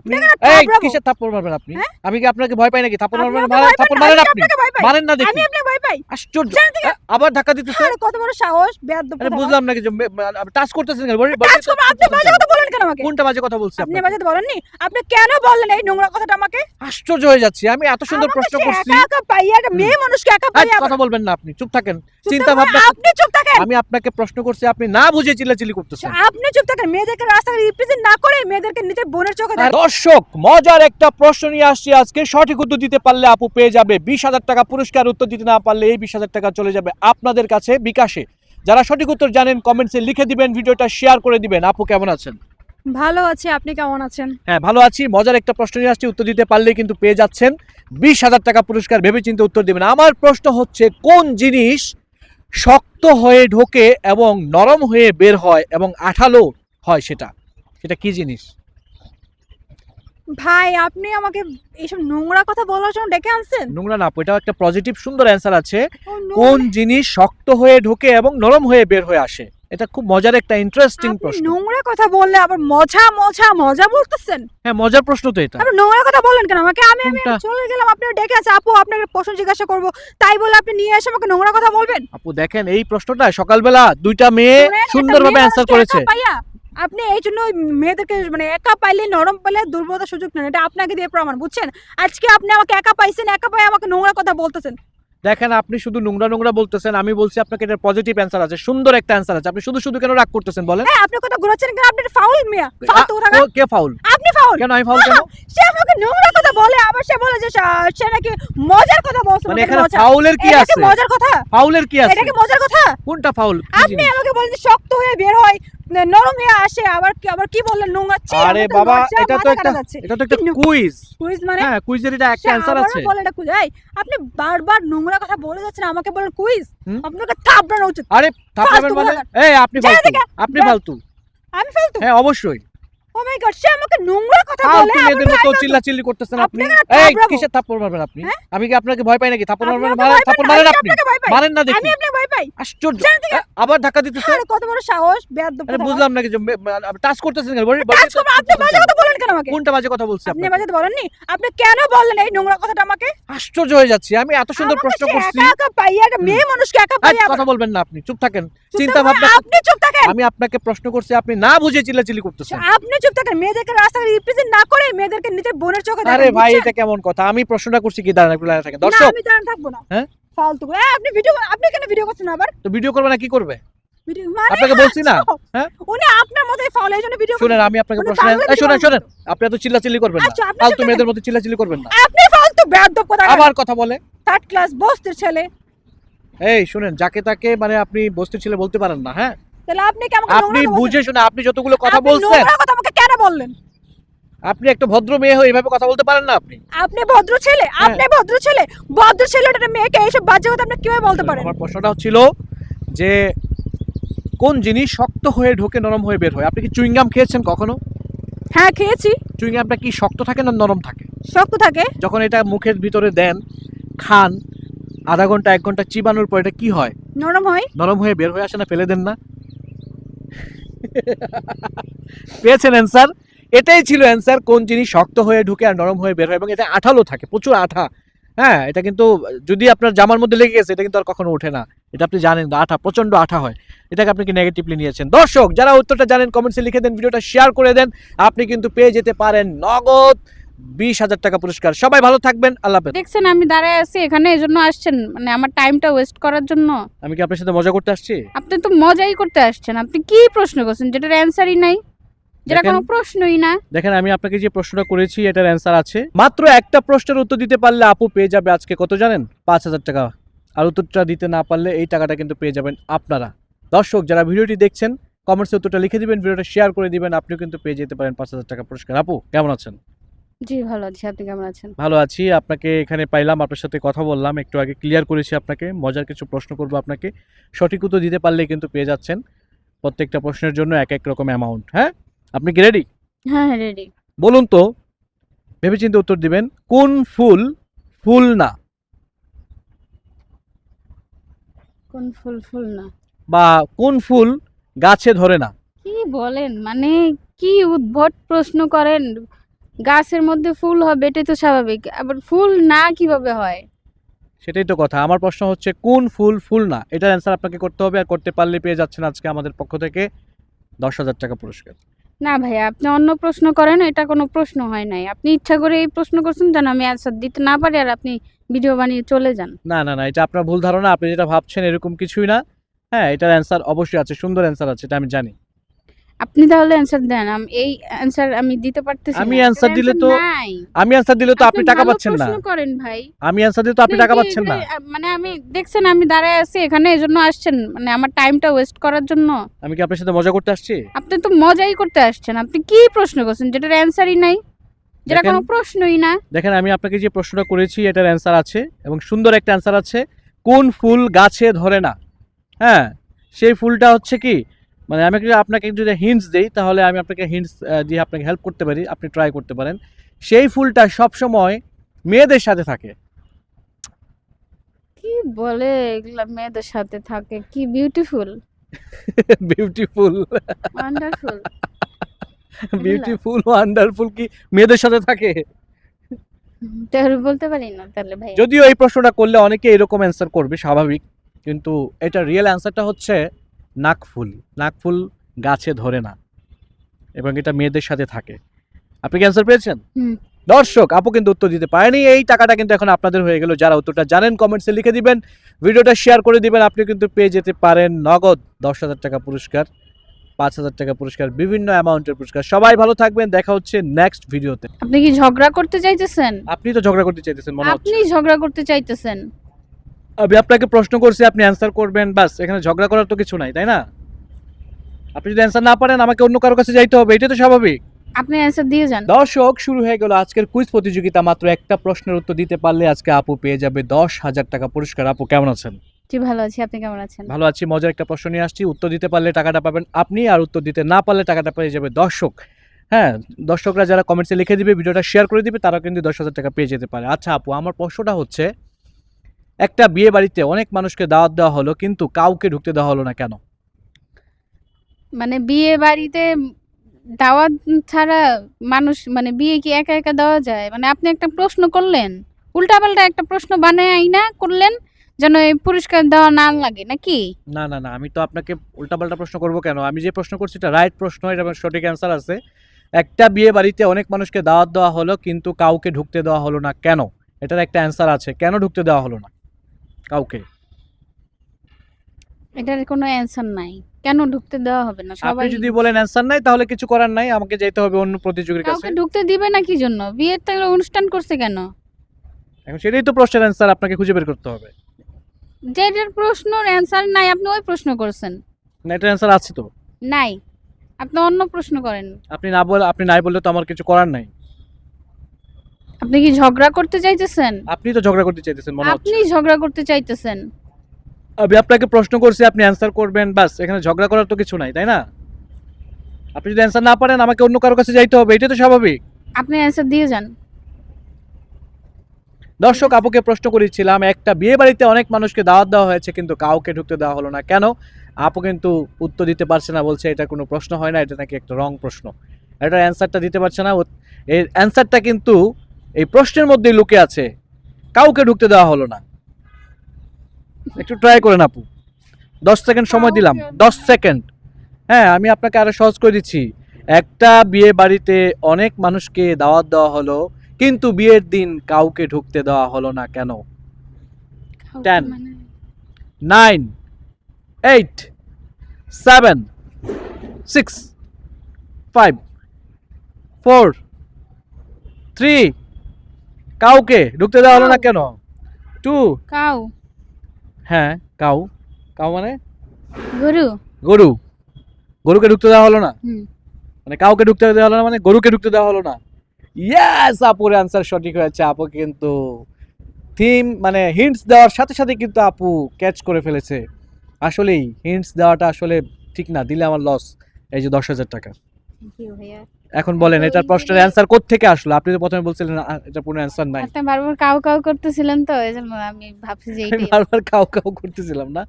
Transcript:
আপনি এই কিসের থাপ্পড় মারবেন আপনি? আমি কি আপনাকে ভয় পাই নাকি? থাপ্পড় মারবেন, থাপ্পড় মারেন আপনি। মারেন না দেখি। আমি আপনাকে ভয় পাই। আশ্চর্য। আবার ধাক্কা দিতেছে। আরে কত বড় সাহস, বেয়াদব কথা। আরে বুঝলাম না কিছু। টাচ করতেছেন কেন? টাচ করব, আপনি বাজে কথা বলেন কেন আমাকে? কোনটা বাজে কথা বলছি আপনি আপনাকে? বাজে কথা বলেননি। আপনি কেন বললেন এই নোংরা কথাটা আমাকে? আশ্চর্য হয়ে যাচ্ছি। আমি এত সুন্দর প্রশ্ন করছি। একা একা পাইয়া, একটা মেয়ে মানুষকে একা পাইয়া কথা বলবেন না আপনি। চুপ থাকেন। চিন্তা ভাবনা। আপনি চুপ থাকেন। আমি আপনাকে প্রশ্ন করছি, আপনি না বুঝে চিল্লাচিল্লি করতেছেন। আপনি চুপ থাকেন। মেয়েদেরকে রাস্তায় রিপ্রেজেন্ট না করে মেয়েদেরকে নিজের বোনের চোখে দেখেন। দর্শক, মজার একটা প্রশ্ন নিয়ে আসছি আজকে। সঠিক উত্তর দিতে পারলে আপু পেয়ে যাবে 20,000 টাকা পুরস্কার। উত্তর দিতে না পারলে এই 20,000 টাকা চলে যাবে আপনাদের কাছে বিকাশে। যারা সঠিক উত্তর জানেন কমেন্টসে লিখে দিবেন, ভিডিওটা শেয়ার করে দিবেন। আপু কেমন আছেন? ভালো আছি, আপনি কেমন আছেন? হ্যাঁ, ভালো আছি। মজার একটা প্রশ্ন নিয়ে আসছি, উত্তর দিতে পারলে কিন্তু পেয়ে যাচ্ছেন 20,000 টাকা পুরস্কার। ভেবেচিন্তে উত্তর দিবেন। আমার প্রশ্ন হচ্ছে, কোন জিনিস শক্ত হয়ে ঢোকে এবং নরম হয়ে বের হয় এবং আঠালো হয়? সেটা কি জিনিস? ভাই, আপনি আমাকে এইসব নোংরা কথা বলার জন্য ডেকে আনছেন? নোংরা না, এটা একটা পজিটিভ সুন্দর অ্যান্সার আছে। ও, কোন জিনিস শক্ত হয়ে ঢোকে এবং নরম হয়ে বের হয়ে আসে? এটা খুব মজার একটা ইন্টারেস্টিং আপনি প্রশ্ন। নোংরা কথা বললে আবার মজা মজা মজা বলতেছেন। হ্যাঁ, মজার প্রশ্ন তো এটা। আপনি নোংরা কথা বলেন কেন আমাকে? আমি কোনটা? চলে গেলাম, আপনি ডেকে আছে আপু আপনাকে প্রশ্ন জিজ্ঞাসা করব, তাই বলে আপনি নিয়ে এসে আমাকে নোংরা কথা বলবেন? আপু দেখেন, এই প্রশ্নটা সকালবেলা দুইটা মেয়ে শুনেন, একটা সুন্দরভাবে মেয়ে অ্যান্সার মানুষকে করেছে। একা পাইয়া আপনি এই জন্য ওই মেয়েদেরকে মানে একা পাইলে, নরম পাইলে দুর্বলতার সুযোগ নেন। এটা আপনাকে দিয়ে প্রমাণ, বুঝছেন? আজকে আপনি আমাকে একা পাইছেন, একা পাই আমাকে নোংরা কথা বলতেছেন। দেখেন, আপনি শুধু নোংরা নোংরা বলতেছেন। আমি বলছি আপনাকে এটার পজিটিভ অ্যান্সার আছে, সুন্দর একটা অ্যান্সার আছে। আপনি শুধু শুধু কেন রাগ করতেছেন বলেন? হ্যাঁ, আপনি কথা ঘুরাচ্ছেন কেন? আপনি ফাউল মিয়া, ফালতু কথা। কে ফাউল? আপনি ফাউল। কেন আমি ফাউল কেন? সে আমাকে নোংরা কথা বলে, আবার সে বলে যে সে নাকি মজার কথা বলছে। মানে এখানে ফাউলের কি আছে? মজার কথা? ফাউলের কি আছে? এটা কি মজার কথা? কোনটা ফাউল? আপনি আমাকে বলেন যে শক্ত হয়ে বের হয়, নরম হয়ে আসে, আবার কি বললেন নোংরা? আরে বাবা, এটা তো একটা কুইজ। কুইজ মানে? হ্যাঁ, কুইজের এটা একটা অ্যানসার আছে। বলে এটা কুইজ। এই, আপনি বারবার নোংরা কথা বলে যাচ্ছেন, আমাকে বলেন কুইজ। আপনাকে থাপড়ানো উচিত। আরে থাপড়াবেন মানে? এই আপনি ফালতু, আপনি ফালতু। আমি ফালতু? হ্যাঁ, অবশ্যই। ও মাই গড, সে আমাকে নোংরা কথা বলে। ফালতু মেয়েদের মতো চিল্লাচিল্লি করতেছেন আপনি। এই কিসের থাপ্পড় মারবেন আপনি? আমি কি আপনাকে ভয় পাই নাকি? থাপ্পড় মারবেন, থাপ্পড় মারেন আপনি। মারেন না দেখি। আমি আপনাকে ভয় পাই। আশ্চর্য। আবার ধাক্কা দিতেছে। আরে কত বড় সাহস, বেয়াদব কথা। আরে বুঝলাম না কিছু। টাচ করতেছেন কেন? টাচ করব, আপনি বাজে কথা বলেন কেন আমাকে? কোনটা বাজে কথা বলছি আপনি আপনাকে? বাজে কথা বলেননি। আপনি কেন বললেন এই নোংরা কথাটা আমাকে? আশ্চর্য হয়ে যাচ্ছি। আমি এত সুন্দর প্রশ্ন করছি। একা একা পাইয়া, একটা মেয়ে মানুষকে একা পাইয়া। কথা বলবেন না আপনি। চুপ থাকেন। চিন্তা ভাবনা। আপনি চুপ থাকেন। আমি আপনাকে প্রশ্ন করছি, আপনি না বুঝে চিল্লাচিল্লি করতেছেন। আপনি চুপ থাকেন। মেয়েদেরকে রাস্তায় রিপ্রেজেন্ট না করে মেয়েদেরকে নিজের বোনের চোখে দেখেন। আরে ভাই, এটা কেমন কথা? আমি প্রশ্নটা করছি কি, দাঁড়ান একটু লাইনে থাকেন। না, দর্শক, আমি দাঁড়ান থাকবো না। হ্যাঁ, ফালতু। আপনি কেন ভিডিও করছেন আবার? তো ভিডিও করবে না কি করবে? ভিডিও মানে আপনাকে বলছি না? হ্যাঁ, উনি আপনার মতই ফাউল, এইজন্য ভিডিও করছেন। শুনেন, আমি আপনাকে প্রশ্ন, শুনেন, আপনি এত চিল্লাচিল্লি করবেন না। আচ্ছা, আপনি ফালতু চুপ মেয়েদের মতো চিল্লাচিল্লি করবেন না। আপনি ফালতু, বেয়াদব কথা। আবার কথা বলে। থার্ড ক্লাস বস্তির ছেলে। এই শুনেন, যাকে তাকে মানে আপনি বস্তির ছেলে বলতে পারেন না। হ্যাঁ, তাহলে আপনি কি আমাকে আপনি নোংরা কথা বুঝে শুনে আপনি যতগুলো কথা আপনি বলছেন, নোংরা কথা আমাকে কেন বললেন? আপনি একটা ভদ্র মেয়ে হয়ে এভাবে কথা বলতে পারেন না আপনি। আপনি ভদ্র ছেলে? আপনি ভদ্র ছেলে? ভদ্র ছেলেটা মেয়েকে এইসব বাজে কথা আপনি কিভাবে বলতে পারেন? আমার প্রশ্নটা ছিল যে, কোন জিনিস শক্ত হয়ে ঢোকে নরম হয়ে বের হয়? আপনি কি চুইংগাম খেয়েছেন কখনো? হ্যাঁ, খেয়েছি। চুইংগামটা কি শক্ত থাকে না নরম থাকে? শক্ত থাকে। যখন এটা মুখের ভিতরে দেন, খান, আধা ঘন্টা 1 ঘন্টা চিবানোর পর এটা কি হয়? নরম হয়। নরম হয়ে বের হয়ে আসে না? ফেলে দেন না? পেয়েছেন অ্যান্সার? এটাই ছিল অ্যান্সার। কোন জিনিস শক্ত হয়ে ঢুকে আর নরম হয়ে বের হয় এবং এটা আঠালো থাকে, প্রচুর আঠা। হ্যাঁ, এটা কিন্তু যদি আপনার জামার মধ্যে লেগে গেছে, এটা কিন্তু আর কখনো ওঠে না। এটা আপনি জানেন, আঠা, প্রচন্ড আঠা হয়। এটাকে আপনি কি নেগেটিভলি নিয়েছেন? দর্শক, যারা উত্তরটা জানেন কমেন্টসে লিখে দেন, ভিডিওটা শেয়ার করে দেন। আপনি কিন্তু পেয়ে যেতে পারেন নগদ 20,000 টাকা পুরস্কার। সবাই ভালো থাকবেন। আল্লাহ হাফেজ। দেখছেন আমি দাঁড়ায় আছি এখানে, এজন্য আসছেন মানে আমার টাইমটা ওয়েস্ট করার জন্য? আমি কি আপনার সাথে মজা করতে আসছি? আপনি তো মজাই করতে আসছেন। আপনি কি প্রশ্ন করছেন যেটার অ্যানসারই নাই, যেটা কোনো প্রশ্নই না? দেখেন, আমি আপনাকে যে প্রশ্নটা করেছি এটার অ্যান্সার আছে। মাত্র একটা প্রশ্নের উত্তর দিতে পারলে আপু পেয়ে যাবে আজকে কত জানেন? 5,000 টাকা। আর উত্তরটা দিতে না পারলে এই টাকাটা কিন্তু পেয়ে যাবেন আপনারা। দর্শক, যারা ভিডিওটি দেখছেন কমেন্টসে উত্তরটা লিখে দিবেন, ভিডিওটা শেয়ার করে দিবেন, আপনিও কিন্তু পেয়ে যেতে পারেন 5,000 টাকা পুরস্কার। আপু কেমন আছেন? জি ভালো আছি, আপনি কেমন আছেন? ভালো আছি। আপনাকে এখানে পাইলাম, আপনার সাথে কথা বললাম, একটু আগে ক্লিয়ার করেছি আপনাকে। মজার কিছু প্রশ্ন করবো আপনাকে, সঠিক উত্তর দিতে পারলে কিন্তু পেয়ে যাচ্ছেন প্রত্যেকটা প্রশ্নের জন্য এক এক রকম অ্যামাউন্ট। হ্যাঁ, আপনি কি রেডি? হ্যাঁ, রেডি। বলুন তো, ভেবেচিন্তে উত্তর দিবেন। কোন ফুল ফুল না? কোন ফুল ফুল না? বা কোন ফুল গাছে ধরে না? কি বলেন, মানে কি উদ্ভট প্রশ্ন করেন। গাছের মধ্যে ফুল হবে এটাই তো স্বাভাবিক, আবার ফুল না কিভাবে হয়? সেটাই তো কথা। আমার প্রশ্ন হচ্ছে কোন ফুল ফুল না, এটার অ্যান্সার আপনাকে করতে হবে, আর করতে পারলে পেয়ে যাচ্ছেন আজকে আমাদের পক্ষ থেকে 10,000 টাকা পুরস্কার। না ভাইয়া, আপনি অন্য প্রশ্ন করেন, এটা কোনো প্রশ্ন হয় নাই। আপনি ইচ্ছা করে এই প্রশ্ন করছেন যেন আমি অ্যান্সার দিতে না পারি আর আপনি ভিডিও বানিয়ে চলে যান। না না না, এটা আপনার ভুল ধারণা। আপনি যেটা ভাবছেন এরকম কিছুই না। হ্যাঁ, এটার অ্যান্সার অবশ্যই আছে, সুন্দর অ্যান্সার আছে, এটা আমি জানি। আপনি তাহলে অ্যান্সার দেন, এই অ্যান্সার আমি দিতে পারতেছি আমি না। অ্যান্সার এটার দিলে answer তো নাই। আমি অ্যান্সার দিলে তো আপনি টাকা ভালো পাচ্ছেন না। প্রশ্ন করেন ভাই। আমি অ্যান্সার দিলে তো আপনি টাকা কি পাচ্ছেন না। মানে আমি দেখছেন আমি দাঁড়ায় আছি এখানে, এজন্য আসছেন মানে আমার টাইমটা ওয়েস্ট করার জন্য? আমি কি আপনার সাথে মজা করতে আসছি? আপনি তো মজাই করতে আসছেন। আপনি কি প্রশ্ন করছেন যেটার অ্যান্সারই নাই, যেটা দেখেন, কোনো প্রশ্নই না? দেখেন আমি আপনাকে যে প্রশ্নটা করেছি এটার অ্যান্সার আছে, এবং সুন্দর একটা অ্যান্সার আছে। কোন ফুল গাছে ধরে না? হ্যাঁ, সেই ফুলটা হচ্ছে কি, মানে আমি আপনাকে যদি হিন্টস দেই তাহলে আমি আপনাকে হিন্টস দিয়ে আপনাকে হেল্প করতে পারি, আপনি ট্রাই করতে পারেন। সেই ফুলটা সবসময় মেয়েদের সাথে থাকে। কি বলে এগুলা মেয়েদের সাথে থাকে? কি beautiful, beautiful, wonderful. Beautiful wonderful কি মেয়েদের সাথে থাকে? তাহলে বলতে পারি না তাহলে ভাই। যদিও এই প্রশ্নটা করলে অনেকে এরকম অ্যান্সার করবে, স্বাভাবিক, কিন্তু এটা রিয়েল অ্যান্সারটা হচ্ছে নাকফুল। নাকফুল গাছে ধরে না এবং এটা মেয়েদের সাথে থাকে। আপনি কি অ্যান্সার পেয়েছেন? হুম। দর্শক, আপু কিন্তু উত্তর দিতে পারেনি। এই টাকাটা কিন্তু এখন আপনাদের হয়ে গেল। যারা উত্তরটা জানেন কমেন্টসে লিখে দিবেন, ভিডিওটা শেয়ার করে দিবেন, আপনি কিন্তু পেয়ে যেতে পারেন নগদ 10,000 টাকা পুরস্কার, 5,000 টাকা পুরস্কার, বিভিন্ন অ্যামাউন্টের পুরস্কার। সবাই ভালো থাকবেন, দেখা হচ্ছে নেক্সট ভিডিওতে। আপনি কি ঝগড়া করতে চাইতেছেন? আপনি তো ঝগড়া করতে চাইতেছেন মনে হচ্ছে। আপনি ঝগড়া করতে চাইতেছেন। আমি আপনাকে প্রশ্ন করছি, আপনি অ্যান্সার করবেন, বাস। এখানে ঝগড়া করার তো কিছু নাই, তাই না? আপনি যদি অ্যান্সার না পারেন আমাকে অন্য কারো কাছে যাইতে হবে, এটাই তো স্বাভাবিক। আপনি অ্যান্সার দিয়ে যান। দর্শক, শুরু হয়ে গেল আজকের কুইজ প্রতিযোগিতা। মাত্র একটা প্রশ্নের উত্তর দিতে পারলে আজকে আপু পেয়ে যাবে 10,000 টাকা পুরস্কার। আপু কেমন আছেন? জি ভালো আছি, আপনি কেমন আছেন? ভালো আছি। মজার একটা প্রশ্ন নিয়ে আসছি, উত্তর দিতে পারলে টাকাটা পাবেন আপনি, আর উত্তর দিতে না পারলে টাকাটা পেয়ে যাবে দর্শক। হ্যাঁ, দর্শকরা যারা কমেন্টসে লিখে দিবে, ভিডিওটা শেয়ার করে দিবে, তারা কিন্তু 10,000 টাকা পেয়ে যেতে পারে। আচ্ছা আপু, আমার প্রশ্নটা হচ্ছে, একটা বিয়ে বাড়িতে অনেক মানুষকে দাওয়াত দেওয়া হলো কিন্তু কাউকে ঢুকতে দেওয়া হলো না কেন? মানে বিয়ে বাড়িতে দাওয়াত ছাড়া মানুষ, মানে বিয়ে কি একা একা দেওয়া যায়? মানে আপনি একটা প্রশ্ন করলেন, উল্টাপাল্টা একটা প্রশ্ন বানায় আইনা করলেন যেন এই পুরস্কার দেওয়া না লাগে নাকি? না না না, আমি তো আপনাকে উল্টাপাল্টা প্রশ্ন করব কেন? আমি যে প্রশ্ন করছি এটা রাইট প্রশ্ন, এটা সঠিক অ্যান্সার আছে। একটা বিয়ে বাড়িতে অনেক মানুষকে দাওয়াত দেওয়া হলো কিন্তু কাউকে ঢুকতে দেওয়া হলো না কেন? এটার একটা অ্যান্সার আছে, কেন ঢুকতে দেওয়া হলো না কাউকে। এটার কোনো অ্যান্সার নাই। কেন ঢুকতে দেওয়া হবে না? আপনি সবাই যদি বলেন অ্যান্সার নাই তাহলে কিছু করার নাই, আমাকে যেতে হবে অন্য প্রতিযোগীর কাছে। কাউকে ঢুকতে দিবে না কি জন্য? বিয়ের তো অনুষ্ঠান করছে কেন? এখন সেটাই তো প্রশ্নের অ্যান্সার, আপনাকে খুঁজে বের করতে হবে। যেটার প্রশ্নের অ্যান্সার নাই আপনি ওই প্রশ্ন করছেন। না, এটার অ্যান্সার আছে তো। নাই, আপনি অন্য প্রশ্ন করেন। আপনি নাই বললে তো আমার কিছু করার নাই। আপনি কি ঝগড়া করতে চাইতেছেন? আপনি তো ঝগড়া করতে চাইতেছেন মনে হচ্ছে। আপনি ঝগড়া করতে চাইতেছেন। আমি আপনাকে প্রশ্ন করছি, আপনি অ্যান্সার করবেন, বাস। এখানে ঝগড়া করার তো কিছু নাই, তাই না? আপনি যদি অ্যান্সার না পারেন আমাকে অন্য কারো কাছে যাইতে হবে, এটাই তো স্বাভাবিক। আপনি অ্যান্সার দিয়ে যান। দর্শক, আপুকে প্রশ্ন করেছিলাম, একটা বিয়ে বাড়িতে অনেক মানুষকে দাওয়াত দেওয়া হয়েছে কিন্তু কাউকে ঢুকতে দেওয়া হলো না কেন? আপু কিন্তু উত্তর দিতে পারছে না, বলছে এটা কোনো প্রশ্ন হয় না, এটা নাকি একটা রং প্রশ্ন। এটার অ্যান্সারটা দিতে পারছে না। এর অ্যান্সারটা কিন্তু এই প্রশ্নের মধ্যেই লুকে আছে, কাউকে ঢুকতে দেওয়া হলো না। একটু ট্রাই করেন আপু, 10 সেকেন্ড সময় দিলাম, 10 সেকেন্ড। হ্যাঁ, আমি আপনাকে আরো সহজ করে দিচ্ছি। একটা বিয়ে বাড়িতে অনেক মানুষকে দাওয়াত দেওয়া হলো কিন্তু বিয়ের দিন কাউকে ঢুকতে দেওয়া হলো না কেন? 10, 9, 8, 7, 6, 5, 4, 3, কাউকে ঢুকতে দেওয়া হলো না কেন? 2, কাউ, হ্যাঁ কাউ। কাউ মানে গরু। গরু। গরুকে ঢুকতে দেওয়া হলো না, হুম। মানে কাউকে ঢুকতে দেওয়া হলো না মানে গরুকে ঢুকতে দেওয়া হলো না। ইয়েস, আপুর অ্যান্সার সঠিক হয়েছে। আপু কিন্তু থিম মানে হিন্টস দেওয়ার সাথে সাথে কিন্তু আপু ক্যাচ করে ফেলেছে। আসলেই হিন্টস দেওয়াটা আসলে ঠিক না, দিলে আমার লস। এই যে 10,000 টাকা। এখন বলেন, এটার প্রশ্নের অ্যান্সার কোত্থেকে আসলো? আপনি তো প্রথমে বলছিলেন এটা কোনো অ্যান্সার নাই। আপনি বারবার কাউ কাউ করতেছিলেন তো এজন্য আমি ভাবছি যে আমি এইটাই। বারবার কাউ কাউ করতেছিলাম না।